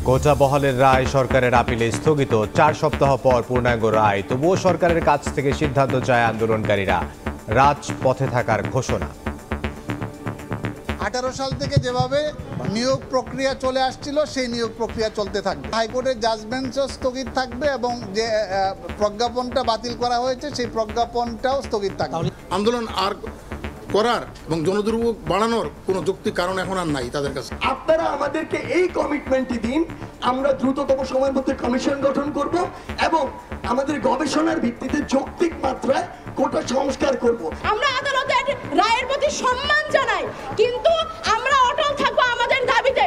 কোটা বহালের রায় সরকারের আপিলে স্থগিত, 4 সপ্তাহ পর পূর্ণাঙ্গ রায়। তবুও সরকারের কাছ থেকে সিদ্ধান্ত চায় আন্দোলনকারীরা, রাজপথে থাকার ঘোষণা। 18 সাল থেকে যেভাবে নিয়োগ প্রক্রিয়া চলে আসছিল সেই নিয়োগ প্রক্রিয়া চলতে থাকবে। হাইকোর্টের জাজমেন্টও স্থগিত থাকবে এবং যে প্রজ্ঞাপনটা বাতিল করা হয়েছে সেই প্রজ্ঞাপনটাও স্থগিত থাকবে। আন্দোলন আর করার এবং জনদুর্ভোগ বাড়ানোর কোনো যৌক্তিক কারণ এখন আর নাই তাদের কাছে। আপনারা আমাদেরকে এই কমিটমেন্টটি দিন, আমরা দ্রুততম সময়ের মধ্যে কমিশন গঠন করব এবং আমাদের গবেষণার ভিত্তিতে যৌক্তিক মাত্রায় কোটা সংস্কার করব। আমরা আদালতের রায়ের প্রতি সম্মান জানাই, কিন্তু আমরা অটল থাকবো আমাদের দাবিতে।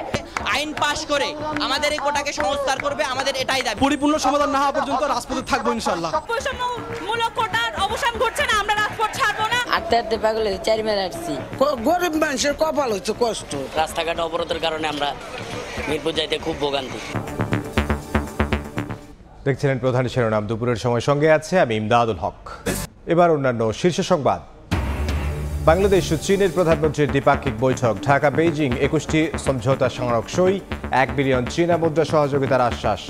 আইন পাশ করে আমাদের এই কোটাকে সংস্কার করবে, আমাদের এটাই দাবি। পরিপূর্ণ সমাধান না হওয়া পর্যন্ত রাজপথে থাকবো ইনশাআল্লাহ। বৈষম্যমূলক কোটার অবসান ঘটছে না, আমরা রাজপথ ছাড়বো না। আটতে পাগল হয়েছে, 4 মেলা আসছি। গরিব মানুষের কপাল হচ্ছে কষ্ট। রাস্তাঘাট অবরোধের কারণে আমরা মিরপুর যাইতে খুব ভোগান্তি। দেখছিলেন প্রধান শিরোনাম, দুপুরের সময় সঙ্গে আছে আমি ইমদাদুল হক। এবার অন্যান্য শীর্ষ সংবাদ। বাংলাদেশ ও চীনের প্রধানমন্ত্রীর দ্বিপাক্ষিক বৈঠক, ঢাকা বেইজিং 21টি সমঝোতা স্মারক সই, 1 বিলিয়ন চীনা মুদ্রা সহযোগিতার আশ্বাস।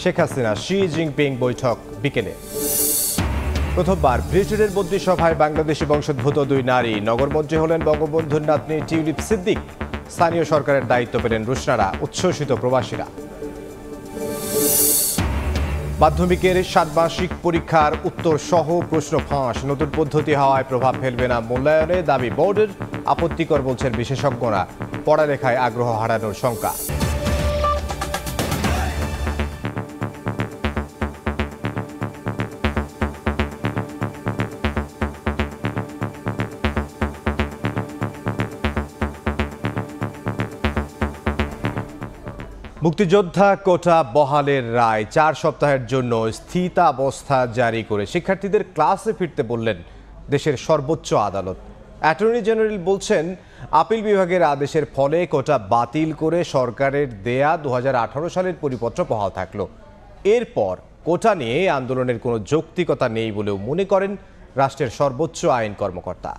শেখ হাসিনা শি জিনপিং বৈঠক বিকেলে। প্রথমবার ব্রিটেনের মন্ত্রিসভায় বাংলাদেশি বংশোদ্ভূত 2 নারী। নগরমন্ত্রী হলেন বঙ্গবন্ধুর নাতনি টিউলিপ সিদ্দিক। স্থানীয় সরকারের দায়িত্ব পেলেন রুশনারা, উচ্ছ্বসিত প্রবাসীরা। মাধ্যমিকের ষান্মাসিক পরীক্ষার উত্তর সহ প্রশ্ন ফাঁস, নতুন পদ্ধতি হওয়ায় প্রভাব ফেলবে না মূল্যায়নে, দাবি বোর্ডের। আপত্তিকর বলছেন বিশেষজ্ঞরা, পড়ালেখায় আগ্রহ হারানোর শঙ্কা। মুক্তিযোদ্ধা কোটা বহালের রায় 4 সপ্তাহের জন্য স্থিতাবস্থা জারি করে শিক্ষার্থীদের ক্লাসে ফিরতে বললেন দেশের সর্বোচ্চ আদালত। অ্যাটর্নি জেনারেল বলছেন, আপিল বিভাগের আদেশের ফলে কোটা বাতিল করে সরকারের দেয়া 2018 সালের পরিপত্র বহাল থাকলো। এরপর কোটা নিয়ে আন্দোলনের কোনো যৌক্তিকতা নেই বলেও মনে করেন রাষ্ট্রের সর্বোচ্চ আইন কর্মকর্তা।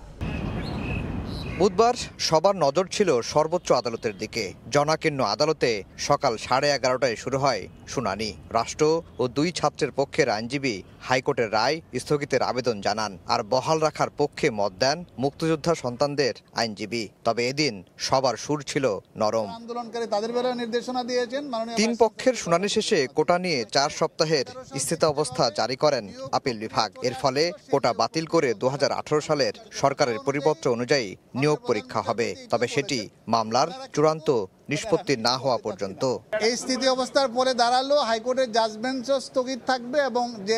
বুধবার সবার নজর ছিল সর্বোচ্চ আদালতের দিকে। জনাকীর্ণ আদালতে সকাল 11:30টায় শুরু হয় শুনানি। রাষ্ট্র ও 2 ছাত্রের পক্ষের আইনজীবী হাইকোর্টের রায় স্থগিতের আবেদন জানান, আর বহাল রাখার পক্ষে মত দেন মুক্তিযোদ্ধা সন্তানদের আইনজীবী। তবে এদিন সবার সুর ছিল নরম। আন্দোলনকারী তাদের বেলায় নির্দেশনা দিয়েছেন। 3 পক্ষের শুনানি শেষে কোটা নিয়ে 4 সপ্তাহের স্থিতাবস্থা জারি করেন আপিল বিভাগ। এর ফলে কোটা বাতিল করে 2018 সালের সরকারের পরিপত্র অনুযায়ী নিয়োগ পরীক্ষা হবে, তবে সেটি মামলার চূড়ান্ত নিষ্পত্তি না হওয়া পর্যন্ত। এই স্থিতি অবস্থার পরে দাঁড়ালো হাইকোর্টের জাজমেন্টও স্থগিত থাকবে এবং যে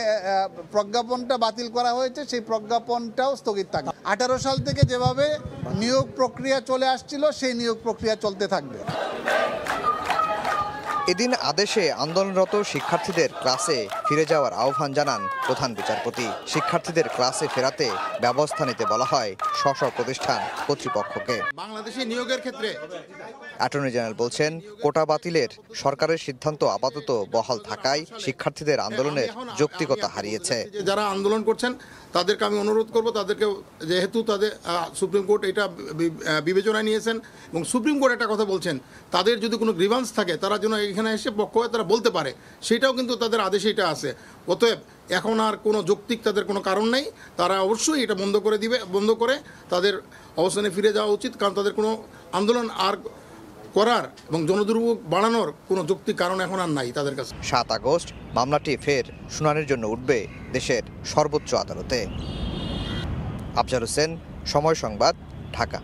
প্রজ্ঞাপনটা বাতিল করা হয়েছে সেই প্রজ্ঞাপনটাও স্থগিত থাকবে। 18 সাল থেকে যেভাবে নিয়োগ প্রক্রিয়া চলে আসছিল সেই নিয়োগ প্রক্রিয়া চলতে থাকবে। এদিন আদেশে আন্দোলনরত শিক্ষার্থীদের ক্লাসে ফিরে যাওয়ার আহ্বান জানান প্রধান বিচারপতি। শিক্ষার্থীদের ক্লাসে ফেরাতে ব্যবস্থা নিতে বলা হয় স্ব প্রতিষ্ঠান কর্তৃপক্ষকে। বাংলাদেশে নিয়োগের ক্ষেত্রে অ্যাটর্নি জেনারেল বলছেন, কোটা বাতিলের সরকারের সিদ্ধান্ত আপাতত বহাল থাকায় শিক্ষার্থীদের আন্দোলনের যৌক্তিকতা হারিয়েছে। যারা আন্দোলন করছেন তাদেরকে আমি অনুরোধ করব, তাদেরকে যেহেতু তাদের সুপ্রিম কোর্ট এটা বিবেচনায় নিয়েছেন এবং সুপ্রিম কোর্ট একটা কথা বলছেন, তাদের যদি কোনো গ্রিভান্স থাকে তারা যেন এখানে এসে পক্ষ হয়ে তারা বলতে পারে, সেটাও কিন্তু তাদের আদেশে এটা আছে। অতএব এখন আর কোনো যৌক্তিক তাদের কোনো কারণ নেই, তারা অবশ্যই এটা বন্ধ করে তাদের অবস্থানে ফিরে যাওয়া উচিত, কারণ তাদের কোনো আন্দোলন আর করার এবং জনদুর্ভোগ বাড়ানোর কোনো যৌক্তিক কারণ এখন আর নাই তাদের কাছে। 7 আগস্ট মামলাটি ফের শুনানির জন্য উঠবে দেশের সর্বোচ্চ আদালতে। আফজাল হোসেন, সময় সংবাদ, ঢাকা।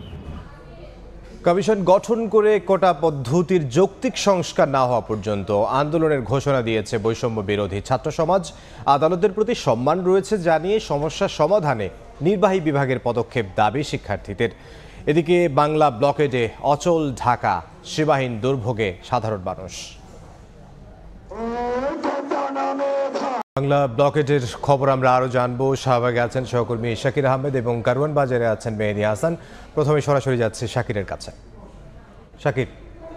কমিশন গঠন করে কোটা পদ্ধতির যৌক্তিক সংস্কার না হওয়া পর্যন্ত আন্দোলনের ঘোষণা দিয়েছে বৈষম্য বিরোধী ছাত্র সমাজ। আদালতের প্রতি সম্মান রয়েছে জানিয়ে সমস্যা সমাধানে নির্বাহী বিভাগের পদক্ষেপ দাবি শিক্ষার্থীদের। এদিকে বাংলা ব্লকেডে অচল ঢাকা, সেবাহীন দুর্ভোগে সাধারণ মানুষ। বাংলা ব্লকেডের খবর আমরা আরও জানবো। শাহবাগে আছেন সহকর্মী শাকির আহমেদ এবং কারওয়ান বাজারে আছেন মেহেদি হাসান। প্রথমে সরাসরি যাচ্ছে শাকিরের কাছে। শাকির,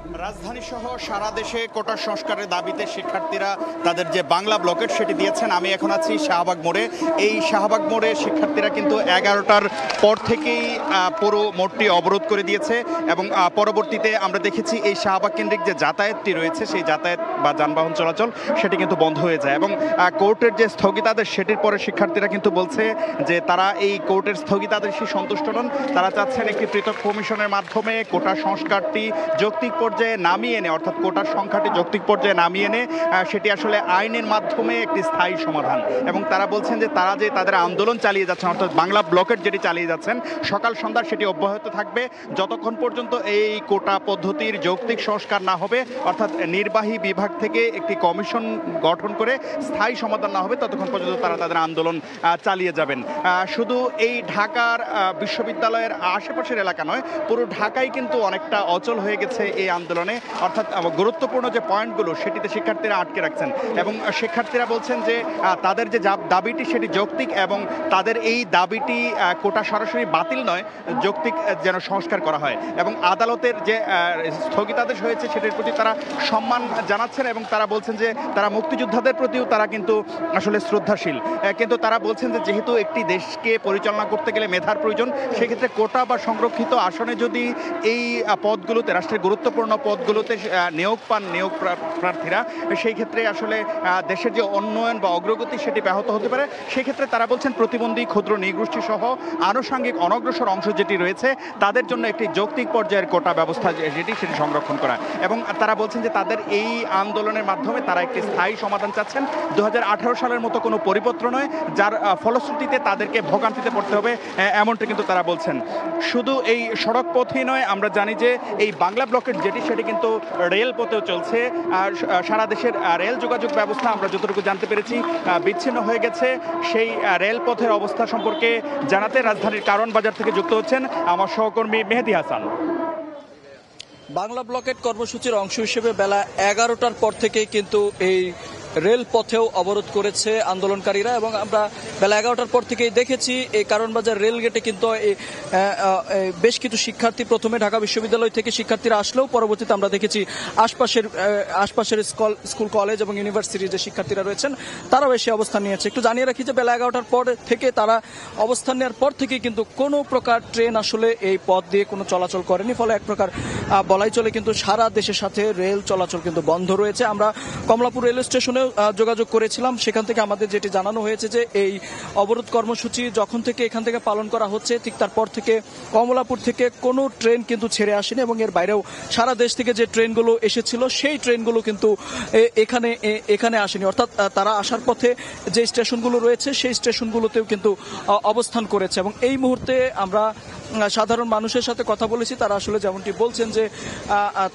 রাজধানী সহ সারা দেশে কোটা সংস্কারের দাবিতে শিক্ষার্থীরা তাদের যে বাংলা ব্লকেট সেটি দিয়েছেন। আমি এখন আছি শাহবাগ মোড়ে। এই শাহবাগ মোড়ে শিক্ষার্থীরা কিন্তু 11টার পর থেকেই পুরো মোড়টি অবরোধ করে দিয়েছে এবং পরবর্তীতে আমরা দেখেছি এই শাহবাগ কেন্দ্রিক যে যাতায়াতটি রয়েছে সেই যাতায়াত বা যানবাহন চলাচল সেটি কিন্তু বন্ধ হয়ে যায় এবং কোর্টের যে স্থগিতাদেশ সেটির পরে শিক্ষার্থীরা কিন্তু বলছে যে তারা এই কোর্টের স্থগিতাদেশে সন্তুষ্ট নন। তারা চাচ্ছেন একটি পৃথক কমিশনের মাধ্যমে কোটা সংস্কারটি যৌক্তিক পর্যায়ে নামিয়ে এনে, অর্থাৎ কোটার সংখ্যাটি যৌক্তিক পর্যায়ে নামিয়ে এনে সেটি আসলে আইনের মাধ্যমে একটি স্থায়ী সমাধান। এবং তারা বলছেন যে তারা যে তাদের আন্দোলন চালিয়ে যাচ্ছেন, অর্থাৎ বাংলা ব্লকেট যেটি চালিয়ে যাচ্ছেন সকাল সন্ধ্যা সেটি অব্যাহত থাকবে যতক্ষণ পর্যন্ত এই কোটা পদ্ধতির যৌক্তিক সংস্কার না হবে, অর্থাৎ নির্বাহী বিভাগ থেকে একটি কমিশন গঠন করে স্থায়ী সমাধান না হবে ততক্ষণ পর্যন্ত তারা তাদের আন্দোলন চালিয়ে যাবেন। শুধু এই ঢাকার বিশ্ববিদ্যালয়ের আশেপাশের এলাকা নয়, পুরো ঢাকাই কিন্তু অনেকটা অচল হয়ে গেছে এই আন্দোলনে, অর্থাৎ গুরুত্বপূর্ণ যে পয়েন্টগুলো সেটিতে শিক্ষার্থীরা আটকে রাখছেন এবং শিক্ষার্থীরা বলছেন যে তাদের যে দাবিটি সেটি যৌক্তিক এবং তাদের এই দাবিটি কোটা সরাসরি বাতিল নয়, যৌক্তিক যেন সংস্কার করা হয় এবং আদালতের যে স্থগিতাদেশ হয়েছে সেটির প্রতি তারা সম্মান জানাচ্ছেন এবং তারা বলছেন যে তারা মুক্তিযোদ্ধাদের প্রতিও তারা কিন্তু আসলে শ্রদ্ধাশীল। কিন্তু তারা বলছেন যে যেহেতু একটি দেশকে পরিচালনা করতে গেলে মেধার প্রয়োজন, সেক্ষেত্রে কোটা বা সংরক্ষিত আসনে যদি এই পদগুলোতে, রাষ্ট্রের গুরুত্বপূর্ণ পদগুলোতে নিয়োগ পান নিয়োগ প্রার্থীরা, সেই ক্ষেত্রে আসলে দেশের যে উন্নয়ন বা অগ্রগতি সেটি ব্যাহত হতে পারে। সেই ক্ষেত্রে তারা বলছেন প্রতিবন্ধী, ক্ষুদ্র নৃগোষ্ঠী সহ আনুষঙ্গিক অনগ্রসর অংশ যেটি রয়েছে তাদের জন্য একটি যৌক্তিক পর্যায়ের কোটা ব্যবস্থা সেটি সংরক্ষণ করা এবং তারা বলছেন যে তাদের এই আন্দোলনের মাধ্যমে তারা একটি স্থায়ী সমাধান চাচ্ছেন। 2018 সালের মতো কোনো পরিপত্র নয় যার ফলশ্রুতিতে তাদেরকে ভোগান্তিতে পড়তে হবে, এমনটা কিন্তু তারা বলছেন। শুধু এই সড়ক পথই নয়, আমরা জানি যে এই বাংলা ব্লকের যেটি সেটি কিন্তু রেল পথেও চলছে। আর সারা দেশের রেল যোগাযোগ ব্যবস্থা আমরা যতটুকু জানতে পেরেছি বিচ্ছিন্ন হয়ে গেছে। সেই রেল পথের অবস্থা সম্পর্কে জানাতে রাজধানীর কারণ বাজার থেকে যুক্ত হচ্ছেন আমার সহকর্মী মেহেদি হাসান। বাংলা ব্লকেট কর্মসূচির অংশ হিসেবে বেলা 11টার পর থেকেই কিন্তু এই রেল পথেও অবরোধ করেছে আন্দোলনকারীরা এবং আমরা বেলা 11টার পর থেকেই দেখেছি এই কারণবাজার রেল গেটে কিন্তু বেশ কিছু শিক্ষার্থী, প্রথমে ঢাকা বিশ্ববিদ্যালয় থেকে শিক্ষার্থীরা আসলেও পরবর্তীতে আমরা দেখেছি আশপাশের স্কুল, কলেজ এবং ইউনিভার্সিটির যে শিক্ষার্থীরা রয়েছেন তারাও এসে অবস্থান নিয়েছে। একটু জানিয়ে রাখি যে বেলা 11টার পর থেকে তারা অবস্থান নেওয়ার পর থেকেই কিন্তু কোনো প্রকার ট্রেন আসলে এই পথ দিয়ে কোনো চলাচল করেনি, ফলে এক প্রকার বলাই চলে কিন্তু সারা দেশের সাথে রেল চলাচল কিন্তু বন্ধ রয়েছে। আমরা কমলাপুর রেল স্টেশনে যোগাযোগ করেছিলাম, সেখান থেকে আমাদের যেটি জানানো হয়েছে যে এই অবরোধ কর্মসূচি যখন থেকে এখান থেকে পালন করা হচ্ছে ঠিক তারপর থেকে কমলাপুর থেকে কোনো ট্রেন কিন্তু ছেড়ে আসেনি এবং এর বাইরেও সারা দেশ থেকে যে ট্রেনগুলো এসেছিল সেই ট্রেনগুলো কিন্তু এখানে আসেনি, অর্থাৎ তারা আসার পথে যে স্টেশনগুলো রয়েছে সেই স্টেশনগুলোতেও কিন্তু অবস্থান করেছে। এবং এই মুহূর্তে আমরা সাধারণ মানুষের সাথে কথা বলেছি, তারা আসলে যেমনটি বলছেন যে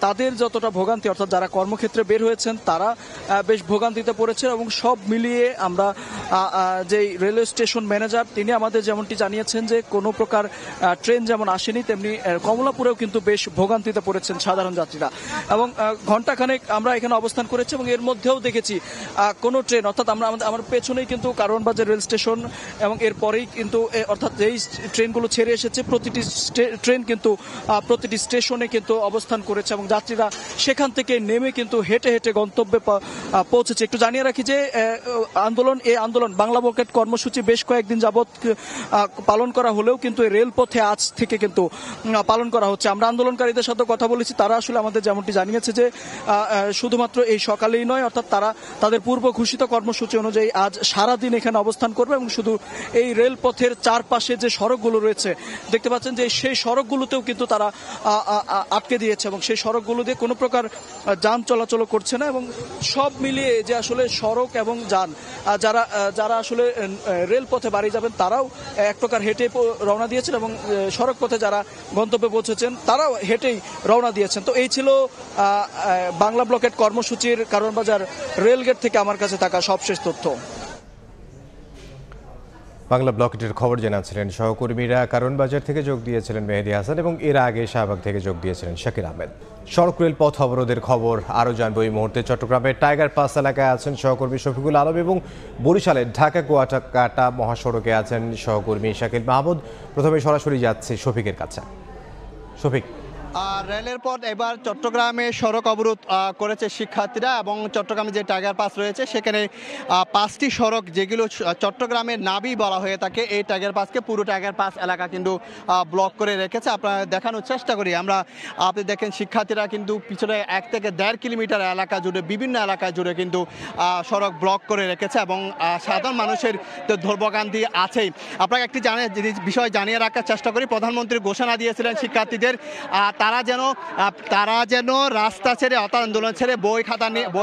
তাদের যতটা ভোগান্তি, অর্থাৎ যারা কর্মক্ষেত্রে বের হয়েছেন তারা বেশ ভোগান্তিতে পড়েছে এবং সব মিলিয়ে আমরা যে রেলওয়ে স্টেশন ম্যানেজার তিনি আমাদের যেমনটি জানিয়েছেন যে কোনো প্রকার ট্রেন যেমন আসেনি তেমনি কমলাপুরেও কিন্তু বেশ ভোগান্তিতে পড়েছেন সাধারণ যাত্রীরা। এবং ঘণ্টাখানেক আমরা এখানে অবস্থান করেছি এবং এর মধ্যেও দেখেছি কোনো ট্রেন, অর্থাৎ আমার পেছনেই কিন্তু কারওয়ানবাজার রেল স্টেশন এবং এরপরেই কিন্তু অর্থাৎ যেই ট্রেনগুলো ছেড়ে এসেছে প্রতিটি ট্রেন কিন্তু প্রতিটি স্টেশনে কিন্তু অবস্থান করেছে এবং যাত্রীরা সেখান থেকে নেমে কিন্তু হেঁটে হেঁটে গন্তব্যে পৌঁছেছে। একটু জানিয়ে রাখি যে এই আন্দোলন বাংলা ব্লকেট কর্মসূচি বেশ কয়েকদিন যাবৎ পালন করা হলেও কিন্তু রেলপথে আজ থেকে কিন্তু পালন করা হচ্ছে। আমরা আন্দোলনকারীদের সাথে কথা বলেছি, তারা আসলে আমাদের যেমনটি জানিয়েছে যে শুধুমাত্র এই সকালেই নয়, অর্থাৎ তারা তাদের পূর্ব ঘোষিত কর্মসূচি অনুযায়ী আজ সারাদিন এখানে অবস্থান করবে এবং শুধু এই রেলপথের চারপাশে যে সড়কগুলো রয়েছে দেখতে পাচ্ছেন যে সেই সড়কগুলোতেও কিন্তু তারা আটকে দিয়েছে এবং সেই সড়কগুলো দিয়ে কোনো প্রকার যান চলাচল করছে না। এবং সব মিলিয়ে যে আসলে সড়ক এবং যান যারা আসলে রেলপথে বাড়ি যাবেন তারাও এক প্রকার হেঁটে রওনা দিয়েছেন এবং সড়ক পথে যারা গন্তব্যে পৌঁছেছেন তারাও হেঁটেই রওনা দিয়েছেন। তো এই ছিল বাংলা ব্লকেট কর্মসূচির কারওয়ানবাজার রেলগেট থেকে আমার কাছে থাকা সবশেষ তথ্য। বাংলা ব্লকেটের খবর জানাচ্ছিলেন সহকর্মীরা। কারওয়ানবাজার থেকে যোগ দিয়েছিলেন মেহেদি হাসান এবং এর আগে শাহবাগ থেকে যোগ দিয়েছিলেন শাকির আহমেদ। সড়ক রেল পথ অবরোধের খবর আরও জানবো এই মুহূর্তে। চট্টগ্রামের টাইগার পাস এলাকায় আছেন সহকর্মী শফিকুল আলম এবং বরিশালের ঢাকা কুয়াকাটা মহাসড়কে আছেন সহকর্মী শাকিল মাহমুদ। প্রথমে সরাসরি যাচ্ছে শফিকের কাছে। শফিক, রেলের পর এবার চট্টগ্রামে সড়ক অবরোধ করেছে শিক্ষার্থীরা এবং চট্টগ্রামে যে টাইগার পাস রয়েছে সেখানে 5টি সড়ক যেগুলো চট্টগ্রামের নাবি বলা হয়ে থাকে এই টাইগার পাসকে পুরো টাইগার পাস এলাকা কিন্তু ব্লক করে রেখেছে। আপনারা দেখানোর চেষ্টা করি আমরা। আপনি দেখেন শিক্ষার্থীরা কিন্তু পিছনে 1 থেকে 1.5 কিলোমিটার এলাকা জুড়ে বিভিন্ন এলাকা জুড়ে কিন্তু সড়ক ব্লক করে রেখেছে এবং সাধারণ মানুষের তো ধর্মকান্তি আছেই। আপনাকে একটি বিষয় জানিয়ে রাখার চেষ্টা করি। প্রধানমন্ত্রী ঘোষণা দিয়েছিলেন শিক্ষার্থীদের তারা যেন রাস্তা ছেড়ে অর্থাৎ আন্দোলন ছেড়ে বই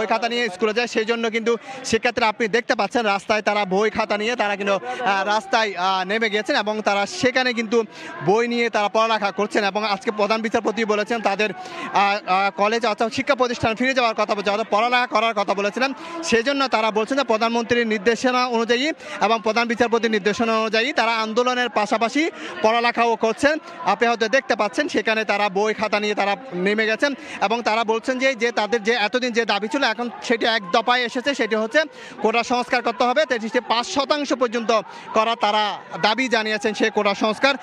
খাতা নিয়ে স্কুলে যায়। সেই জন্য কিন্তু শিক্ষার্থীরা আপনি দেখতে পাচ্ছেন রাস্তায় তারা বই খাতা নিয়ে তারা কিন্তু রাস্তায় নেমে গেছেন এবং তারা সেখানে কিন্তু বই নিয়ে তারা পড়ালেখা করছেন। এবং আজকে প্রধান বিচারপতি বলেছেন তাদের কলেজ অর্থাৎ শিক্ষা প্রতিষ্ঠান ফিরে যাওয়ার কথা বলছে, অর্থাৎ পড়ালেখা করার কথা বলেছিলেন। সেই জন্য তারা বলছেন যে প্রধানমন্ত্রীর নির্দেশনা অনুযায়ী এবং প্রধান বিচারপতির নির্দেশনা অনুযায়ী তারা আন্দোলনের পাশাপাশি পড়ালেখাও করছেন। আপনি হয়তো দেখতে পাচ্ছেন সেখানে তারা বই খাতা নিয়ে তারা নেমে গেছেন এবং তারা বলছেন যে তাদের যে এতদিন যে দাবি ছিল এখন সেটি এক দফায় এসেছে, সেটি হচ্ছে কোটা সংস্কার করতে হবে। 5% পর্যন্ত করা তারা দাবি জানিয়েছেন সেই কোটা সংস্কার।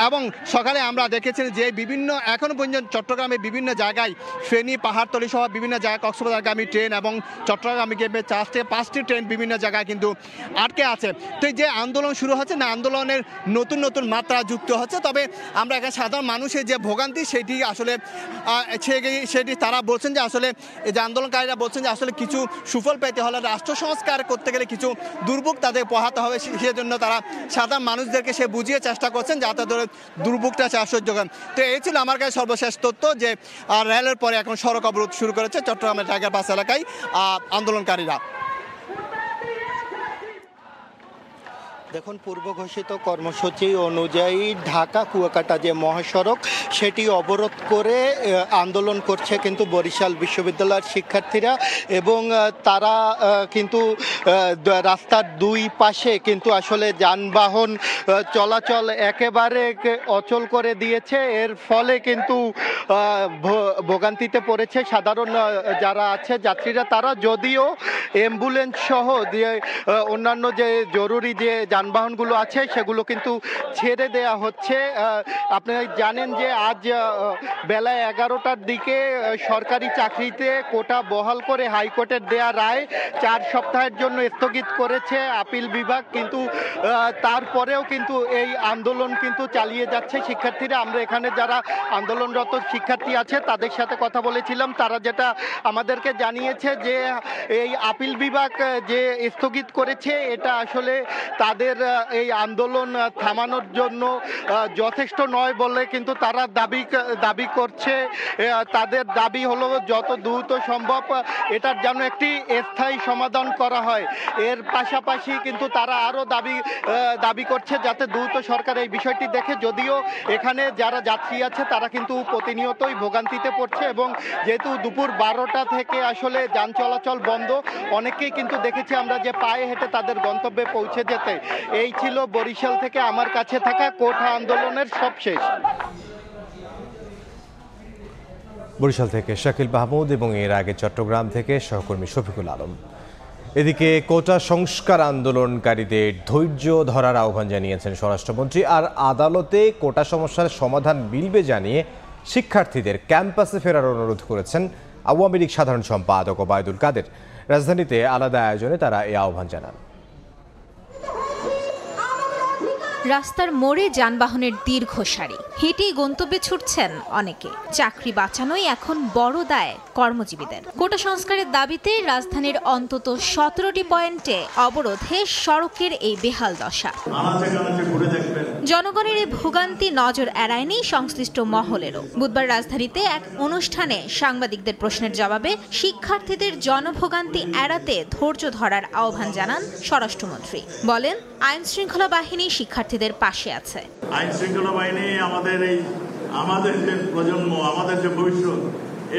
এবং সকালে আমরা দেখেছি যে বিভিন্ন এখন পর্যন্ত চট্টগ্রামে বিভিন্ন জায়গায় ফেনী পাহাড়তলি সহ বিভিন্ন জায়গায় কক্সবাজারগামী ট্রেন এবং চট্টগ্রামগামী 4 থেকে 5টি ট্রেন বিভিন্ন জায়গায় কিন্তু আটকে আছে। তো যে আন্দোলন শুরু হচ্ছে না আন্দোলনের নতুন নতুন মাত্রা যুক্ত হচ্ছে। তবে আমরা এখানে সাধারণ মানুষের যে ভোগান্তি সেটি আসলে সেটি তারা বলছেন যে আসলে এই যে আন্দোলনকারীরা বলছেন যে আসলে কিছু সুফল পেতে হলে রাষ্ট্র সংস্কার করতে গেলে কিছু দুর্ভোগ তাদের পোহাতে হবে। সেজন্য তারা সাধারণ মানুষদেরকে সে বুঝিয়ে চেষ্টা করছেন যাতে ধরে দুর্ভোগটা সহ্য করেন। তো এই ছিল আমার কাছে সর্বশেষ তথ্য যে রেলের পরে এখন সড়ক অবরোধ শুরু করেছে চট্টগ্রামের টাইগার পাস এলাকায় আন্দোলনকারীরা। দেখুন, পূর্ব ঘোষিত কর্মসূচি অনুযায়ী ঢাকা কুয়াকাটা যে মহাসড়ক সেটি অবরোধ করে আন্দোলন করছে কিন্তু বরিশাল বিশ্ববিদ্যালয়ের শিক্ষার্থীরা এবং তারা কিন্তু রাস্তার দুই পাশে কিন্তু আসলে যানবাহন চলাচল একেবারে অচল করে দিয়েছে। এর ফলে কিন্তু ভোগান্তিতে পড়েছে সাধারণ যারা আছে যাত্রীরা। তারা যদিও অ্যাম্বুলেন্স সহ যে অন্যান্য যে জরুরি যে যানবাহনগুলো আছে সেগুলো কিন্তু ছেড়ে দেয়া হচ্ছে। আপনারা জানেন যে আজ বেলা 11টার দিকে সরকারি চাকরিতে কোটা বহাল করে হাইকোর্টের দেয়া রায় 4 সপ্তাহের জন্য স্থগিত করেছে আপিল বিভাগ। কিন্তু তারপরেও কিন্তু এই আন্দোলন কিন্তু চালিয়ে যাচ্ছে শিক্ষার্থীরা। আমরা এখানে যারা আন্দোলনরত শিক্ষার্থী আছে তাদের সাথে কথা বলেছিলাম। তারা যেটা আমাদেরকে জানিয়েছে যে এই আপিল বিভাগ যে স্থগিত করেছে এটা আসলে তাদের এই আন্দোলন থামানোর জন্য যথেষ্ট নয় বলে কিন্তু তারা দাবি করছে। তাদের দাবি হলো যত দ্রুত সম্ভব এটার যেন একটি স্থায়ী সমাধান করা হয়। এর পাশাপাশি কিন্তু তারা আরও দাবি করছে যাতে দ্রুত সরকার এই বিষয়টি দেখে। যদিও এখানে যারা যাত্রী আছে তারা কিন্তু প্রতিনিয়তই ভোগান্তিতে পড়ছে এবং যেহেতু দুপুর 12টা থেকে আসলে যান চলাচল বন্ধ, অনেকেই কিন্তু দেখেছি আমরা যে পায়ে হেঁটে তাদের গন্তব্যে পৌঁছে যেতে। এই ছিল বরিশাল থেকে আমার কাছে থাকা কোটা আন্দোলনের সবশেষ। বরিশাল থেকে শাকিল মাহমুদ এবং এর আগে চট্টগ্রাম থেকে সহকর্মী শফিকুল আলম। এদিকে কোটা সংস্কার আন্দোলনকারীদের ধৈর্য ধরার আহ্বান জানিয়েছেন স্বরাষ্ট্রমন্ত্রী। আর আদালতে কোটা সমস্যার সমাধান মিলবে জানিয়ে শিক্ষার্থীদের ক্যাম্পাসে ফেরার অনুরোধ করেছেন আওয়ামী লীগ সাধারণ সম্পাদক ওবায়দুল কাদের। রাজধানীতে আলাদা আয়োজনে তারা এই আহ্বান জানান। রাস্তার মোড়ে যানবাহনের দীর্ঘ সারি, হেঁটেই গন্তব্যে ছুটছেন অনেকে। চাকরি বাঁচানোই এখন বড় দায় কর্মজীবীদের। কোটা সংস্কারের দাবিতে রাজধানীর অন্তত 17টি পয়েন্টে অবরোধে সড়কের এই বেহাল দশা। জনগণের এই ভোগান্তি নজর এড়ায়নি সংশ্লিষ্ট মহলেরও। বুধবার রাজধানীতে এক অনুষ্ঠানে সাংবাদিকদের প্রশ্নের জবাবে শিক্ষার্থীদের জনভোগান্তি এড়াতে ধৈর্য ধরার আহ্বান জানান স্বরাষ্ট্রমন্ত্রী। বলেন, আইন শৃঙ্খলা বাহিনী শিক্ষার্থীদের পাশে আছে। আইন শৃঙ্খলা বাহিনী আমাদের যে প্রজন্ম, আমাদের যে ভবিষ্যৎ,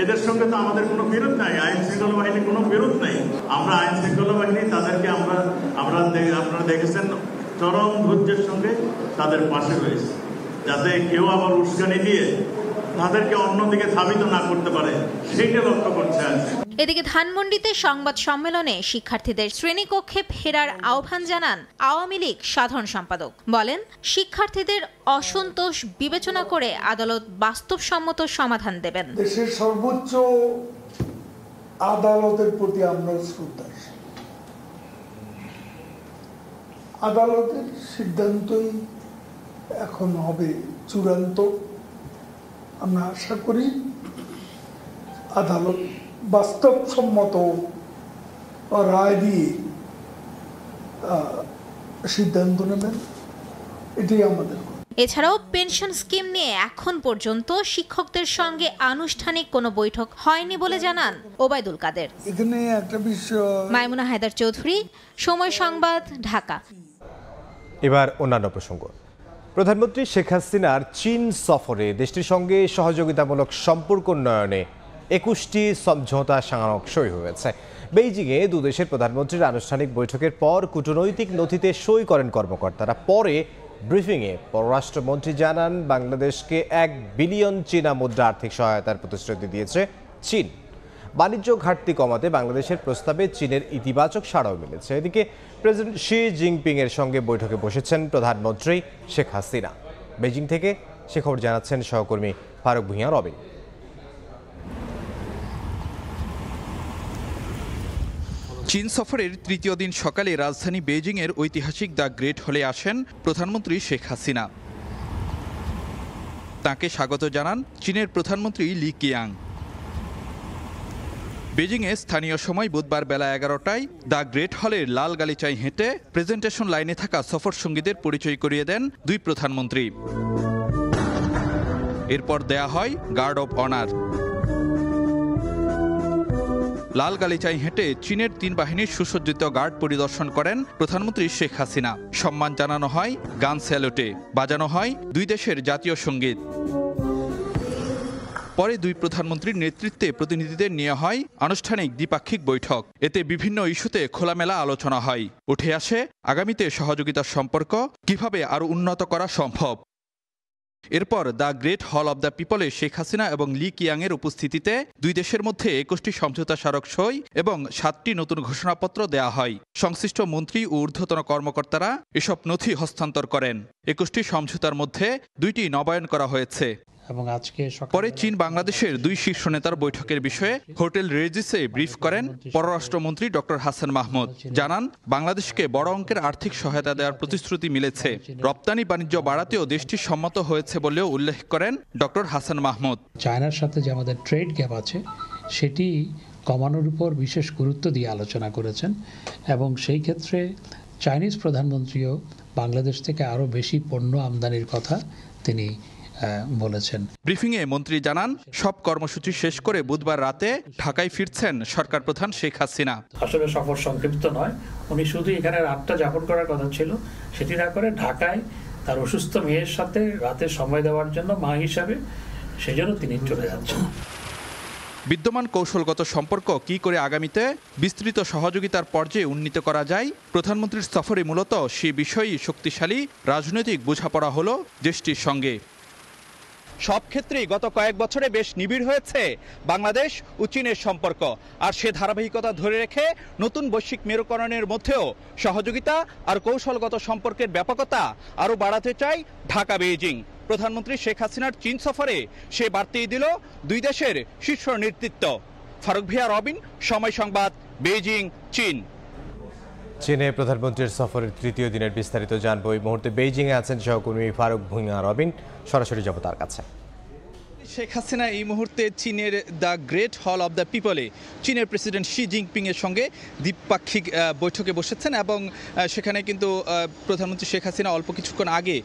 এদের সঙ্গে তো আমাদের কোনো বিরোধ নাই। আইন শৃঙ্খলা বাহিনীর কোনো বিরোধ নাই। আমরা আইন শৃঙ্খলা বাহিনী তাদেরকে আপনারা দেখেছেন চরম ধৈর্যের সঙ্গে তাদের পাশে রয়েছে, যাতে কেউ আবার উস্কানি দিয়ে তাদেরকে অন্যদিকে ধাবিত না করতে পারে সেইটা লক্ষ্য করছে। এদিকে ধানমন্ডিতে সংবাদ সম্মেলনে শিক্ষার্থীদের শ্রেণীকক্ষে ফেরার আহ্বান জানান আওয়ামী লীগ সাধারণ সম্পাদক। বলেন, শিক্ষার্থীদের অসন্তোষ বিবেচনা করে আদালত বাস্তবসম্মত সমাধান দেবেন। দেশের সর্বোচ্চ আদালতের প্রতি আমরা শ্রদ্ধাশীল। আদালতের সিদ্ধান্তই এখন হবে চূড়ান্ত। আমরা আশা করি আদালত বাস্তবসম্মত রায় দিয়ে সিদ্ধান্ত নেবেন, এটাই আমাদের। এছাড়াও পেনশন স্কিম নিয়ে এখন পর্যন্ত শিক্ষকদের সঙ্গে আনুষ্ঠানিক কোনো বৈঠক হয়নি বলে জানান ওবায়দুল কাদের। এখানে একটা বিষয়। মাইমুনা হায়দার চৌধুরী, সময় সংবাদ, ঢাকা। এবার অন্যান্য প্রসঙ্গ। প্রধানমন্ত্রী শেখ হাসিনার চীন সফরে দেশটির সঙ্গে সহযোগিতামূলক সম্পর্ক উন্নয়নে 21টি সমঝোতা স্মারক সই হয়েছে। বেইজিংয়ে দুদেশের প্রধানমন্ত্রীর আনুষ্ঠানিক বৈঠকের পর কূটনৈতিক নথিতে সই করেন কর্মকর্তারা। পরে ব্রিফিংয়ে পররাষ্ট্রমন্ত্রী জানান, বাংলাদেশকে 1 বিলিয়ন চীনা মুদ্রা আর্থিক সহায়তার প্রতিশ্রুতি দিয়েছে চীন। বাণিজ্য ঘাটতি কমাতে বাংলাদেশের প্রস্তাবে চীনের ইতিবাচক সাড়াও মিলেছে। এদিকে প্রেসিডেন্ট শি জিনপিং এর সঙ্গে বৈঠকে বসেছেন প্রধানমন্ত্রী শেখ হাসিনা। বেজিং থেকে সে খবর জানাচ্ছেন সহকর্মী ফারুক ভূঁইয়া রবিন। চীন সফরের তৃতীয় দিন সকালে রাজধানী বেইজিংয়ের ঐতিহাসিক দ্য গ্রেট হলে আসেন প্রধানমন্ত্রী শেখ হাসিনা। তাকে স্বাগত জানান চীনের প্রধানমন্ত্রী লি কিয়াং। বেজিংয়ে স্থানীয় সময় বুধবার বেলা 11টায় দ্য গ্রেট হলের লাল গালিচায় হেঁটে প্রেজেন্টেশন লাইনে থাকা সফর সঙ্গীদের পরিচয় করিয়ে দেন দুই প্রধানমন্ত্রী। এরপর দেয়া হয় গার্ড অব অনার। লাল গালিচায় হেঁটে চীনের 3 বাহিনীর সুসজ্জিত গার্ড পরিদর্শন করেন প্রধানমন্ত্রী শেখ হাসিনা। সম্মান জানানো হয় গান স্যালুটে, বাজানো হয় দুই দেশের জাতীয় সঙ্গীত। পরে দুই প্রধানমন্ত্রীর নেতৃত্বে প্রতিনিধিদের নিয়ে হয় আনুষ্ঠানিক দ্বিপাক্ষিক বৈঠক। এতে বিভিন্ন ইস্যুতে খোলামেলা আলোচনা হয়। উঠে আসে আগামীতে সহযোগিতার সম্পর্ক কিভাবে আরও উন্নত করা সম্ভব। এরপর দ্য গ্রেট হল অব দ্য পিপলে শেখ হাসিনা এবং লি কিয়াংয়ের উপস্থিতিতে দুই দেশের মধ্যে 21টি সমঝোতা স্মারক সই এবং 7টি নতুন ঘোষণাপত্র দেয়া হয়। সংশ্লিষ্ট মন্ত্রী ও ঊর্ধ্বতন কর্মকর্তারা এসব নথি হস্তান্তর করেন। 21টি সমঝোতার মধ্যে 2টি নবায়ন করা হয়েছে। পরে চীন বাংলাদেশের দুই শীর্ষ নেতার বৈঠকের বিষয়ে হোটেল রেজিসে ব্রিফ করেন পররাষ্ট্রমন্ত্রী ডক্টর হাসান মাহমুদ। জানান, বাংলাদেশকে বড় অঙ্কের আর্থিক সহায়তা দেওয়ার প্রতিশ্রুতি মিলেছে। রপ্তানি বাণিজ্য বাড়াতেও দেশটি সম্মত হয়েছে বলেও উল্লেখ করেন ডক্টর হাসান মাহমুদ। চায়নার সাথে যে আমাদের ট্রেড গ্যাপ আছে সেটি কমানোর উপর বিশেষ গুরুত্ব দিয়ে আলোচনা করেছেন এবং সেই ক্ষেত্রে চাইনিজ প্রধানমন্ত্রীও বাংলাদেশ থেকে আরও বেশি পণ্য আমদানির কথা তিনি বলেছেন। ব্রিফিংয়ে মন্ত্রী জানান, সব কর্মসূচি শেষ করে বুধবার রাতে ঢাকায় ফিরছেন সরকার প্রধান শেখ হাসিনা। আসলে সফর সংক্ষিপ্ত নয়, উনি শুধু এখানে রাতটা যাপন করার কথা ছিল, সেটি না করে ঢাকায় তার অসুস্থ মেয়ের সাথে রাতে সময় দেওয়ার জন্য মা হিসাবে সেজন্য তিনি চলে যাচ্ছেন। বিদ্যমান কৌশলগত সম্পর্ক কি করে আগামীতে বিস্তৃত সহযোগিতার পর্যায়ে উন্নীত করা যায়, প্রধানমন্ত্রীর সফরে মূলত সে বিষয়েই শক্তিশালী রাজনৈতিক বোঝাপড়া হলো দেশটির সঙ্গে। সব ক্ষেত্রেই গত কয়েক বছরে বেশ নিবিড় হয়েছে বাংলাদেশ ও চীনের সম্পর্ক। আর সে ধারাবাহিকতা ধরে রেখে নতুন বৈশ্বিক মেরুকরণের মধ্যেও সহযোগিতা আর কৌশলগত সম্পর্কের ব্যাপকতা আরও বাড়াতে চায় ঢাকা বেইজিং। প্রধানমন্ত্রী শেখ হাসিনার চীন সফরে সে বার্তাই দিল দুই দেশের শীর্ষ নেতৃত্ব। ফারুক ভূঁইয়া রবিন, সময় সংবাদ, বেইজিং, চীন। চীনে প্রধানমন্ত্রীর সফরের তৃতীয় দিনের বিস্তারিত জানবো। এই মুহূর্তে বেইজিংয়ে আছেন সহকর্মী ফারুক ভূঁইয়া রবিন, সরাসরি যাব তার কাছে। শেখ হাসিনা এই মুহূর্তে চীনের দ্য গ্রেট হল অব দ্য পিপলে চীনের প্রেসিডেন্ট শি জিনপিং এর সঙ্গে দ্বিপাক্ষিক বৈঠকে বসেছেন এবং সেখানে কিন্তু প্রধানমন্ত্রী শেখ হাসিনা অল্প কিছুক্ষণ আগে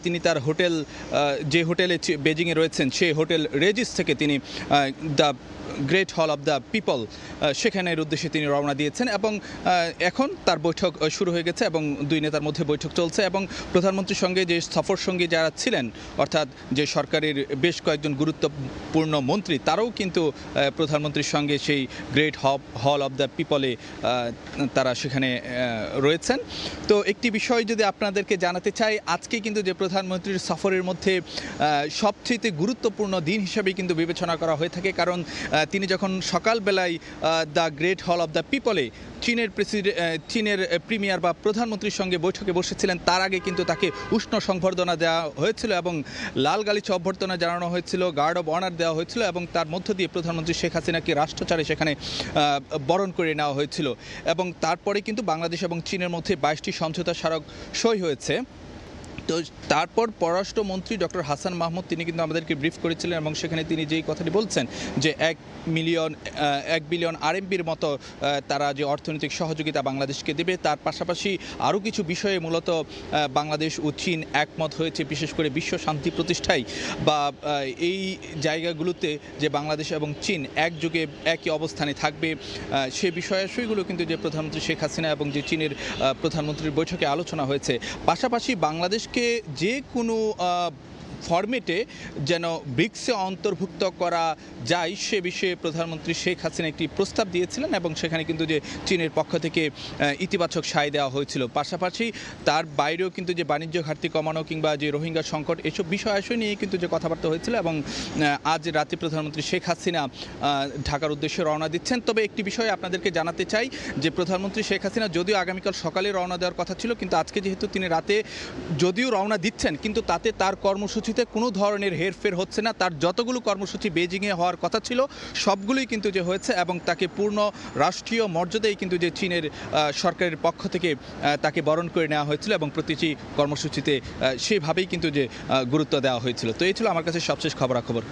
তিনি তার হোটেল যে হোটেলে বেজিংয়ে রয়েছেন সেই হোটেল রেজিস থেকে তিনি দ্য গ্রেট হল অব দ্য পিপল সেখানের উদ্দেশ্যে তিনি রওনা দিয়েছেন এবং এখন তার বৈঠক শুরু হয়ে গেছে এবং দুই নেতার মধ্যে বৈঠক চলছে এবং প্রধানমন্ত্রীর সঙ্গে যে সফর সঙ্গী যারা ছিলেন অর্থাৎ যে সরকারের বেশ কয়েকজন গুরুত্বপূর্ণ মন্ত্রী তারাও কিন্তু প্রধানমন্ত্রীর সঙ্গে সেই গ্রেট হল অব দ্য পিপলে তারা সেখানে রয়েছেন। তো একটি বিষয় যদি আপনাদেরকে জানাতে চাই, আজকে কিন্তু যে প্রধানমন্ত্রীর সফরের মধ্যে সবচেয়ে গুরুত্বপূর্ণ দিন হিসেবে কিন্তু বিবেচনা করা হয়ে থাকে, কারণ তিনি যখন সকালবেলায় দ্য গ্রেট হল অব দ্য পিপলে চীনের প্রিমিয়ার বা প্রধানমন্ত্রীর সঙ্গে বৈঠকে বসেছিলেন, তার আগে কিন্তু তাকে উষ্ণ সংবর্ধনা দেওয়া হয়েছিল এবং লাল গালিচা অভ্যর্থনা জানানো হয়েছিল, গার্ড অব অনার দেওয়া হয়েছিল এবং তার মধ্য দিয়ে প্রধানমন্ত্রী শেখ হাসিনাকে রাষ্ট্রচারে সেখানে বরণ করে নেওয়া হয়েছিল। এবং তারপরে কিন্তু বাংলাদেশ এবং চীনের মধ্যে 22টি সমঝোতা স্মারক সই হয়েছে। তো তারপর পররাষ্ট্রমন্ত্রী ডক্টর হাসান মাহমুদ তিনি কিন্তু আমাদেরকে ব্রিফ করেছিলেন এবং সেখানে তিনি যেই কথাটি বলছেন যে 1 বিলিয়ন RMBর মতো তারা যে অর্থনৈতিক সহযোগিতা বাংলাদেশকে দেবে, তার পাশাপাশি আরও কিছু বিষয়ে মূলত বাংলাদেশ ও চীন একমত হয়েছে, বিশেষ করে বিশ্ব শান্তি প্রতিষ্ঠায় বা এই জায়গাগুলোতে যে বাংলাদেশ এবং চীন একযোগে একই অবস্থানে থাকবে, সে বিষয়াশয়গুলো কিন্তু যে প্রধানমন্ত্রী শেখ হাসিনা এবং যে চীনের প্রধানমন্ত্রীর বৈঠকে আলোচনা হয়েছে। পাশাপাশি বাংলাদেশকে যে কোনো ফরম্যাটে যেন ব্রিক্সে অন্তর্ভুক্ত করা যায় সে বিষয়ে প্রধানমন্ত্রী শেখ হাসিনা একটি প্রস্তাব দিয়েছিলেন এবং সেখানে কিন্তু যে চীনের পক্ষ থেকে ইতিবাচক সায় দেওয়া হয়েছিল। পাশাপাশি তার বাইরেও কিন্তু যে বাণিজ্য ঘাটতি কমানো কিংবা যে রোহিঙ্গা সংকট এসব বিষয় নিয়ে কিন্তু যে কথাবার্তা হয়েছিল এবং আজ রাতে প্রধানমন্ত্রী শেখ হাসিনা ঢাকার উদ্দেশ্যে রওনা দিচ্ছেন। তবে একটি বিষয় আপনাদেরকে জানাতে চাই যে প্রধানমন্ত্রী শেখ হাসিনা যদিও আগামীকাল সকালে রওনা দেওয়ার কথা ছিল, কিন্তু আজকে যেহেতু তিনি রাতে যদিও রওনা দিচ্ছেন কিন্তু তাতে তার কর্মসূচিতে কোনো ধরনের হেরফের হচ্ছে না। তার যতগুলো কর্মসূচি বেজিংয়ে হওয়ার কথা ছিল সবগুলোই কিন্তু যে হয়েছে এবং তাকে পূর্ণ রাষ্ট্রীয় মর্যাদায় কিন্তু যে চীনের সরকারের পক্ষ থেকে তাকে বরণ করে নেওয়া হয়েছিল এবং প্রতিটি কর্মসূচিতে সেভাবেই কিন্তু যে গুরুত্ব দেওয়া হয়েছিল। তো এই ছিল আমার কাছে সবশেষ খবরাখবর।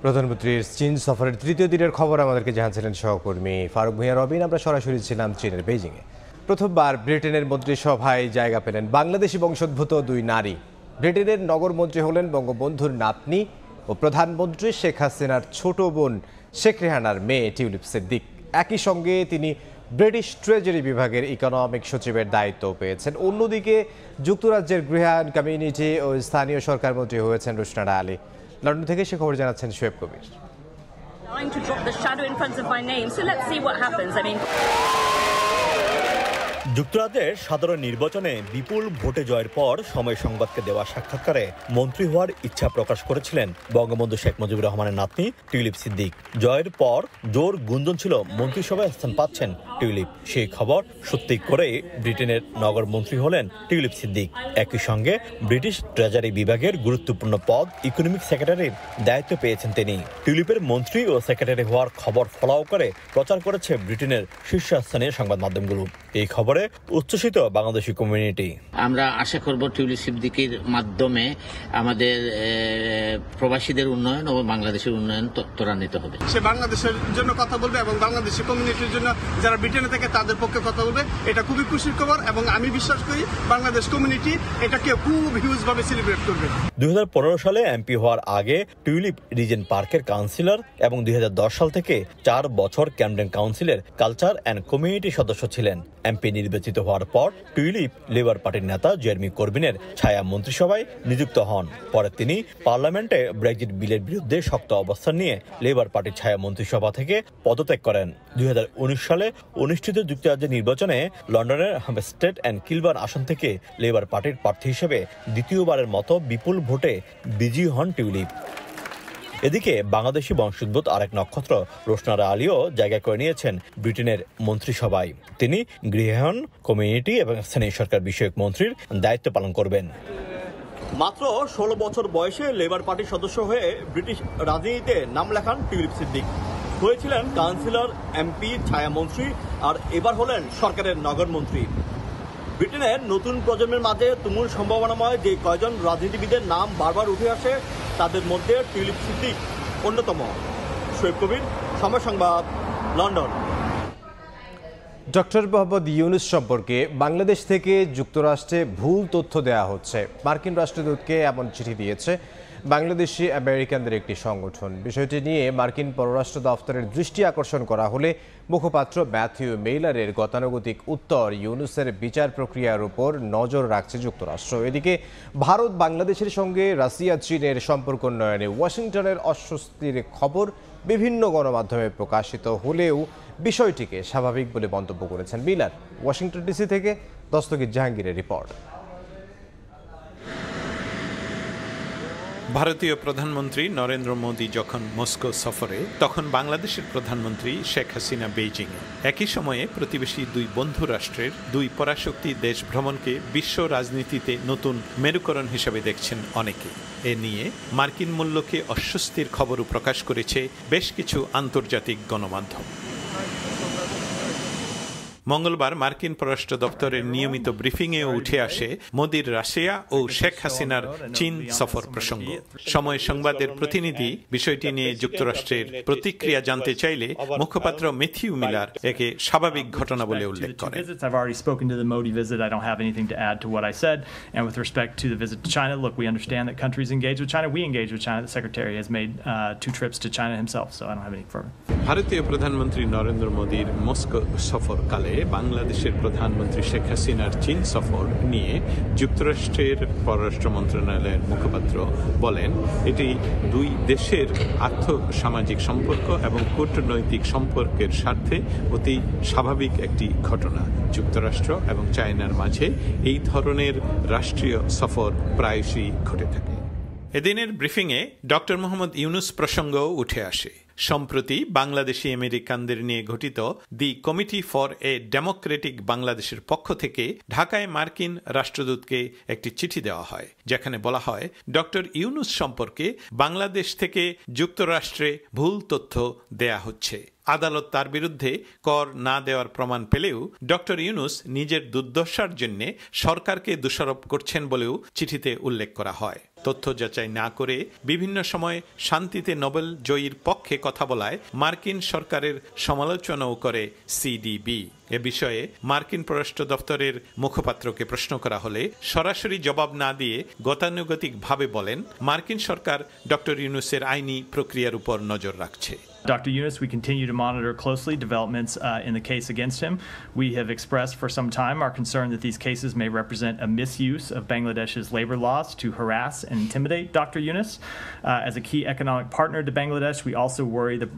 প্রধানমন্ত্রীর চীন সফরের তৃতীয় দিনের খবর আমাদেরকে জানাচ্ছিলেন সহকর্মী ফারুক ভূঁইয়া রবিন। আমরা সরাসরি ছিলাম চীনের বেইজিংয়ে। প্রথমবার ব্রিটেনের মন্ত্রিসভায় জায়গা পেলেন বাংলাদেশি বংশোদ্ভূত 2 নারী। ব্রিটেনের নগরমন্ত্রী হলেন বঙ্গবন্ধুর নাতনি ও প্রধানমন্ত্রী শেখ হাসিনার ছোট বোন শেখ রেহানার মেয়ে টিউলিপ সিদ্দিক। একই সঙ্গে তিনি ব্রিটিশ ট্রেজারি বিভাগের ইকোনমিক সচিবের দায়িত্ব পেয়েছেন। অন্যদিকে যুক্তরাজ্যের গৃহায়ন, কমিউনিটি ও স্থানীয় সরকার মন্ত্রী হয়েছেন রুশনারা আলী। লন্ডন থেকে সে খবর জানাচ্ছেন শোয়েব কবির। যুক্তরাজ্যের সাধারণ নির্বাচনে বিপুল ভোটে জয়ের পর সময় সংবাদকে দেওয়া সাক্ষাৎকারে মন্ত্রী হওয়ার ইচ্ছা প্রকাশ করেছিলেন বঙ্গবন্ধু শেখ মুজিবুর রহমানের নাতনি টিউলিপ সিদ্দিক। জয়ের পর জোর গুঞ্জন ছিল মন্ত্রিসভায় স্থান পাচ্ছেন টিউলিপ। সেই খবর সত্যি করে ব্রিটেনের নগর মন্ত্রী হলেন টিউলিপ সিদ্দিক। একই সঙ্গে ব্রিটিশ ট্রেজারি বিভাগের গুরুত্বপূর্ণ পদ ইকোনমিক সেক্রেটারির দায়িত্ব পেয়েছেন তিনি। টিউলিপের মন্ত্রী ও সেক্রেটারি হওয়ার খবর ফলাও করে প্রচার করেছে ব্রিটেনের শীর্ষস্থানীয় সংবাদ মাধ্যমগুলো। এই খবরে উচ্ছ্বসিত বাংলাদেশি কমিউনিটি। আমরা আশা করব টিউলিপ সিদ্দিকের মাধ্যমে আমাদের প্রবাসীদের উন্নয়ন ও বাংলাদেশের উন্নয়ন ত্বরান্বিত হবে। সে বাংলাদেশের জন্য কথা বলবে এবং বাংলাদেশি কমিউনিটির জন্য যারা ব্রিটেনে থাকে তাদের পক্ষে কথা বলবে। এটা খুবই খুশির খবর এবং আমি বিশ্বাস করি বাংলাদেশ কমিউনিটি এটাকে খুব হিউজ ভাবে সেলিব্রেট করবে। 2015 সালে এমপি হওয়ার আগে টিউলিপ রিজেন্ট পার্কের কাউন্সিলর এবং 2010 সাল থেকে 4 বছর ক্যামডেন কাউন্সিলের কালচার অ্যান্ড কমিউনিটি সদস্য ছিলেন। এমপি নির্বাচিত হওয়ার পর টিউলিপ লেবার পার্টির নেতা জেরেমি করবিনের ছায়া মন্ত্রিসভায় নিযুক্ত হন। পরে তিনি পার্লামেন্টে ব্রেক্সিট বিলের বিরুদ্ধে শক্ত অবস্থান নিয়ে লেবার পার্টির ছায়া মন্ত্রিসভা থেকে পদত্যাগ করেন। 2019 সালে অনুষ্ঠিত যুক্তরাজ্যের নির্বাচনে লন্ডনের হামস্টেড অ্যান্ড কিলবার্ন আসন থেকে লেবার পার্টির প্রার্থী হিসেবে দ্বিতীয়বারের মতো বিপুল ভোটে বিজয়ী হন টিউলিপ। এদিকে বাংলাদেশি বংশোদ্ভূত আরেক নক্ষত্র রুশনারা আলীও জায়গা করে নিয়েছেন ব্রিটেনের মন্ত্রিসভায়। তিনি গৃহায়ন, কমিউনিটি এবং স্থানীয় সরকার বিষয়ক মন্ত্রীর দায়িত্ব পালন করবেন। মাত্র 16 বছর বয়সে লেবার পার্টির সদস্য হয়ে ব্রিটিশ রাজনীতিতে নাম লেখান টিউলিপ সিদ্দিক। হয়েছিলেন কাউন্সিলর, এমপি, ছায়ামন্ত্রী আর এবার হলেন সরকারের নগরমন্ত্রী। ব্রিটেনের নতুন প্রজন্মের মাঝে তুমুল সম্ভাবনাময় যে কয়জন রাজনীতিবিদের নাম বারবার উঠে আসে তাদের মধ্যে টিউলিপ সিদ্দিক অন্যতম। শোয়েব কবির, সময় সংবাদ, লন্ডন। ডক্টর মোহাম্মদ ইউনূস সম্পর্কে বাংলাদেশ থেকে যুক্তরাষ্ট্রে ভুল তথ্য দেওয়া হচ্ছে। মার্কিন রাষ্ট্রদূতকে এমন চিঠি দিয়েছে বাংলাদেশি আমেরিকানদের একটি সংগঠন। বিষয়টি নিয়ে মার্কিন পররাষ্ট্র দপ্তরের দৃষ্টি আকর্ষণ করা হলে মুখপাত্র ম্যাথিউ মেইলারের গতানুগতিক উত্তর ইউনুসের বিচার প্রক্রিয়ার উপর নজর রাখছে যুক্তরাষ্ট্র। এদিকে ভারত বাংলাদেশের সঙ্গে রাশিয়া চীনের সম্পর্ক উন্নয়নে ওয়াশিংটনের অস্বস্তির খবর বিভিন্ন গণমাধ্যমে প্রকাশিত হলেও বিষয়টিকে স্বাভাবিক বলে মন্তব্য করেছেন মিলার। ওয়াশিংটন ডিসি থেকে দস্তগীর জাহাঙ্গীরের রিপোর্ট। ভারতীয় প্রধানমন্ত্রী নরেন্দ্র মোদী যখন মস্কো সফরে, তখন বাংলাদেশের প্রধানমন্ত্রী শেখ হাসিনা বেইজিংয়ে। একই সময়ে প্রতিবেশী দুই বন্ধু রাষ্ট্রের দুই পরাশক্তি দেশ ভ্রমণকে বিশ্ব রাজনীতিতে নতুন মেরুকরণ হিসেবে দেখছেন অনেকে। এ নিয়ে মার্কিন মূল্যকে অস্বস্তির খবরও প্রকাশ করেছে বেশ কিছু আন্তর্জাতিক গণমাধ্যম। মঙ্গলবার মার্কিন পররাষ্ট্র দপ্তরের নিয়মিত ব্রিফিংয়েও উঠে আসে মোদির রাশিয়া ও শেখ হাসিনার চীন সফর প্রসঙ্গ। সময় সংবাদের প্রতিনিধি বিষয়টি নিয়ে যুক্তরাষ্ট্রের প্রতিক্রিয়া জানতে চাইলে মুখপাত্র ম্যাথিউ মিলার একে স্বাভাবিক ঘটনা বলে উল্লেখ করেন। I've already spoken to the Modi visit. I don't have anything to add to what I said. And with respect to the visit to China, look, we understand that countries engage with China. We engage with China. The Secretary has made 2 trips to China himself, so I don't have any further. ভারতীয় প্রধানমন্ত্রী নরেন্দ্র মোদীর Moscow সফরকালে বাংলাদেশের প্রধানমন্ত্রী শেখ হাসিনার চীন সফর নিয়ে যুক্তরাষ্ট্রের পররাষ্ট্র মন্ত্রণালয়ের মুখপাত্র বলেন, এটি দুই দেশের আর্থ-সামাজিক সম্পর্ক এবং কূটনৈতিক সম্পর্কের স্বার্থে অতি স্বাভাবিক একটি ঘটনা। যুক্তরাষ্ট্র এবং চায়নার মাঝে এই ধরনের রাষ্ট্রীয় সফর প্রায়শই ঘটে থাকে। এদিনের ব্রিফিংয়ে ডক্টর মোহাম্মদ ইউনুস প্রসঙ্গও উঠে আসে। সম্প্রতি বাংলাদেশি আমেরিকানদের নিয়ে গঠিত the committee for a democratic বাংলাদেশের পক্ষ থেকে ঢাকায় মার্কিন রাষ্ট্রদূতকে একটি চিঠি দেওয়া হয়, যেখানে বলা হয় ডক্টর ইউনুস সম্পর্কে বাংলাদেশ থেকে যুক্তরাষ্ট্রে ভুল তথ্য দেয়া হচ্ছে। আদালত তার বিরুদ্ধে কর না দেওয়ার প্রমাণ পেলেও ডক্টর ইউনুস নিজের দুর্দশার জন্য সরকারকে দোষারোপ করছেন বলেও চিঠিতে উল্লেখ করা হয়। তথ্য যাচাই না করে বিভিন্ন সময় শান্তিতে নোবেল জয়ীর পক্ষে কথা বলায় মার্কিন সরকারের সমালোচনাও করে সিডিবি। এ বিষয়ে মার্কিন পররাষ্ট্র দপ্তরের মুখপাত্রকে প্রশ্ন করা হলে সরাসরি জবাব না দিয়ে গতানুগতিকভাবে বলেন, মার্কিন সরকার ডক্টর ইউনুসের আইনি প্রক্রিয়ার উপর নজর রাখছে। Dr. Yunus, we continue to monitor closely developments in the case against him. We have expressed for some time our concern that these cases may represent a misuse of Bangladesh's labor laws to harass and intimidate Dr. Yunus. As a key economic partner to Bangladesh, we also worry the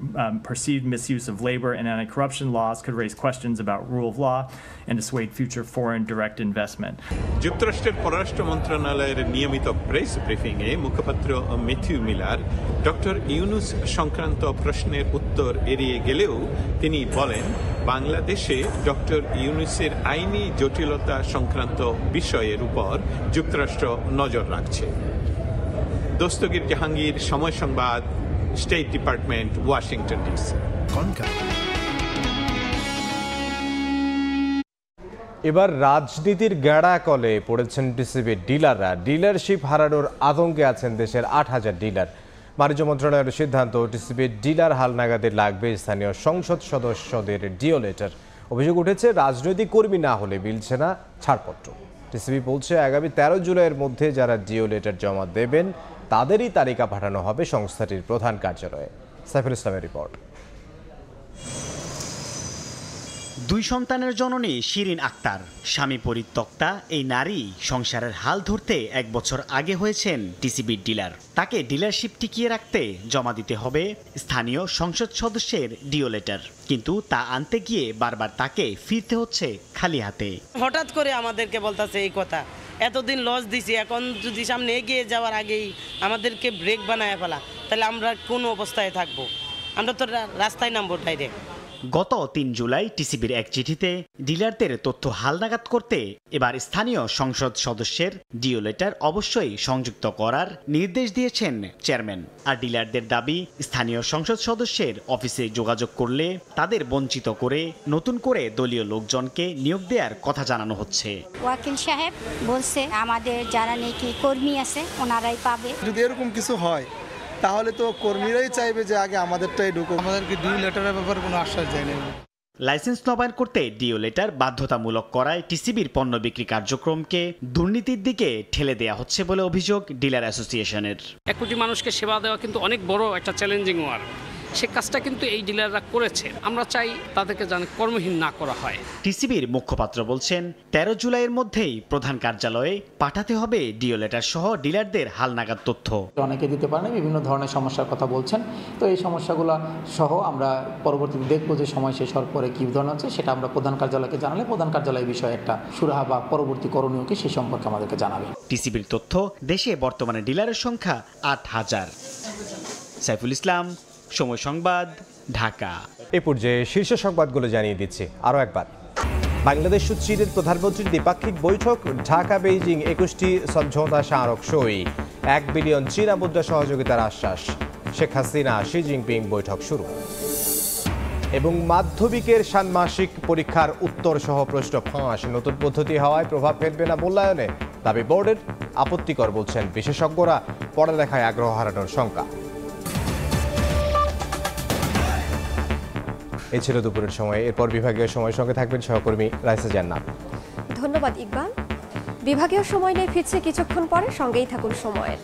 perceived misuse of labor and anti-corruption laws could raise questions about rule of law and dissuade future foreign direct investment. যুক্তরাষ্ট্রের পররাষ্ট্র মন্ত্রণালয়ের নিয়মিত press ব্রিফিংয়ে মুখপাত্র Matthew Miller doctor Yunus সংক্রান্ত প্রশ্নের উত্তর এড়িয়ে গেলেও তিনি বলেন, বাংলাদেশে ডক্টর ইউনুসের আইনি জটিলতা সংক্রান্ত বিষয়ের উপর যুক্তরাষ্ট্র নজর রাখছে। দস্তগীর জাহাঙ্গীর, সময় সংবাদ, স্টেট ডিপার্টমেন্ট, ওয়াশিংটন ডিসি। এবার রাজনীতির গ্যাড়া কলে পড়েছেন টিসিবির ডিলাররা। ডিলারশিপ হারানোর আতঙ্কে আছেন দেশের 8,000 ডিলার। বাণিজ্য মন্ত্রণালয়ের সিদ্ধান্ত, টিসিবির ডিলার হালনাগাদে লাগবে স্থানীয় সংসদ সদস্যদের ডিও লেটার। অভিযোগ উঠেছে রাজনৈতিক কর্মী না হলে মিলছে না ছাড়পত্র। টিসিবি বলছে আগামী 13 জুলাইয়ের মধ্যে যারা ডিও লেটার জমা দেবেন তাদেরই তালিকা পাঠানো হবে সংস্থাটির প্রধান কার্যালয়ে। সাইফুল ইসলামের রিপোর্ট। 2 সন্তানের জননী শিরিন আক্তার, স্বামী পরিত্যক্তা এই নারী সংসারের হাল ধরতে 1 বছর আগে হয়েছেন টিসিবির ডিলার। তাকে ডিলারশিপ টিকিয়ে রাখতে জমা দিতে হবে স্থানীয় সংসদ সদস্যের ডিও লেটার, কিন্তু তা আনতে গিয়ে বারবার তাকে ফিরতে হচ্ছে খালি হাতে। হঠাৎ করে আমাদেরকে বলতেছে এই কথা, এতদিন লস দিছি, এখন যদি সামনে এগিয়ে যাওয়ার আগেই আমাদেরকে ব্রেক বানায় ফেলা, তাহলে আমরা কোন অবস্থায় থাকবো? আমরা তো রাস্তায় নামবো ডাইরেক্ট। গত 3 জুলাই টিসিবির এক চিঠিতে ডিলারদের তথ্য হালনাগাদ করতে এবার স্থানীয় সংসদ সদস্যের ডিও লেটার অবশ্যই সংযুক্ত করার নির্দেশ দিয়েছেন চেয়ারম্যান। আর ডিলারদের দাবি, স্থানীয় সংসদ সদস্যের অফিসে যোগাযোগ করলে তাদের বঞ্চিত করে নতুন করে দলীয় লোকজনকে নিয়োগ দেওয়ার কথা জানানো হচ্ছে। ওয়াকিল সাহেব বলছে আমাদের যারা নাকি কর্মী আছে ওনারাই পাবে। যদি এরকম কিছু হয় তাহলে তো কর্মীরাই চাইবে যে আগে আমাদেরটাই ঢুকুক। আমাদেরকে ডিও লেটারের ব্যাপারে কোনো আশ্বাস দেয়নি। লাইসেন্স নবায়ন করতে ডিও লেটার বাধ্যতামূলক করায় টিসিবির পণ্য বিক্রি কার্যক্রমকে দুর্নীতির দিকে ঠেলে দেওয়া হচ্ছে বলে অভিযোগ ডিলার অ্যাসোসিয়েশনের। 1 কোটি মানুষকে সেবা দেওয়া কিন্তু অনেক বড় একটা চ্যালেঞ্জিং ওয়ার্ক। সে কাজটা কিন্তু এই ডিলাররা করেছে। আমরা চাই তাদেরকে যেন কর্মহীন না করা হয়। টিসিবির মুখপাত্র বলছেন 13 জুলাইয়ের মধ্যেই প্রধান কার্যালয়ে পাঠাতে হবে ডিও লেটার সহ ডিলারদের হালনাগাদ তথ্য। অনেকে দিতে পারে না, বিভিন্ন ধরনের সমস্যার কথা বলছেন। তো এই সমস্যাগুলো সহ আমরা পরবর্তীতে দেখব যে সময় শেষ হওয়ার পরে কী ধরনের হচ্ছে, সেটা আমরা প্রধান কার্যালয়কে জানালে প্রধান কার্যালয় বিষয়ে একটা সুরাহা বা পরবর্তী করণীয় কি সে সম্পর্কে আমাদেরকে জানাবে। টিসিবির তথ্য, দেশে বর্তমানে ডিলারের সংখ্যা 8000। সাইফুল ইসলাম, সময় সংবাদ, ঢাকা। এ পর্যায়ে শীর্ষ সংবাদগুলো জানিয়ে দিচ্ছি আরও একবার। বাংলাদেশ ও চীনের প্রধানমন্ত্রীর দ্বিপাক্ষিক বৈঠক, ঢাকা বেইজিং 21টি সমঝোতা স্মারক সই, 1 বিলিয়ন চীনা মুদ্রা সহযোগিতার আশ্বাস, শেখ হাসিনা শি জিনপিং বৈঠক শুরু। এবং মাধ্যমিকের ষান্মাসিক পরীক্ষার উত্তর সহ প্রশ্ন ফাঁস, নতুন পদ্ধতি হওয়ায় প্রভাব ফেলবে না মূল্যায়নে, দাবি বোর্ডের। আপত্তিকর বলছেন বিশেষজ্ঞরা, পড়ালেখায় আগ্রহ হারানোর শঙ্কা। এ ছিল দুপুরের সময়। এরপর বিভাগীয় সময়ের সঙ্গে থাকবেন সহকর্মী রাইসা জান্নাত। ধন্যবাদ ইকবাল। বিভাগীয় সময় নিয়ে ফিরছে কিছুক্ষণ পরে, সঙ্গেই থাকুন সময়ের।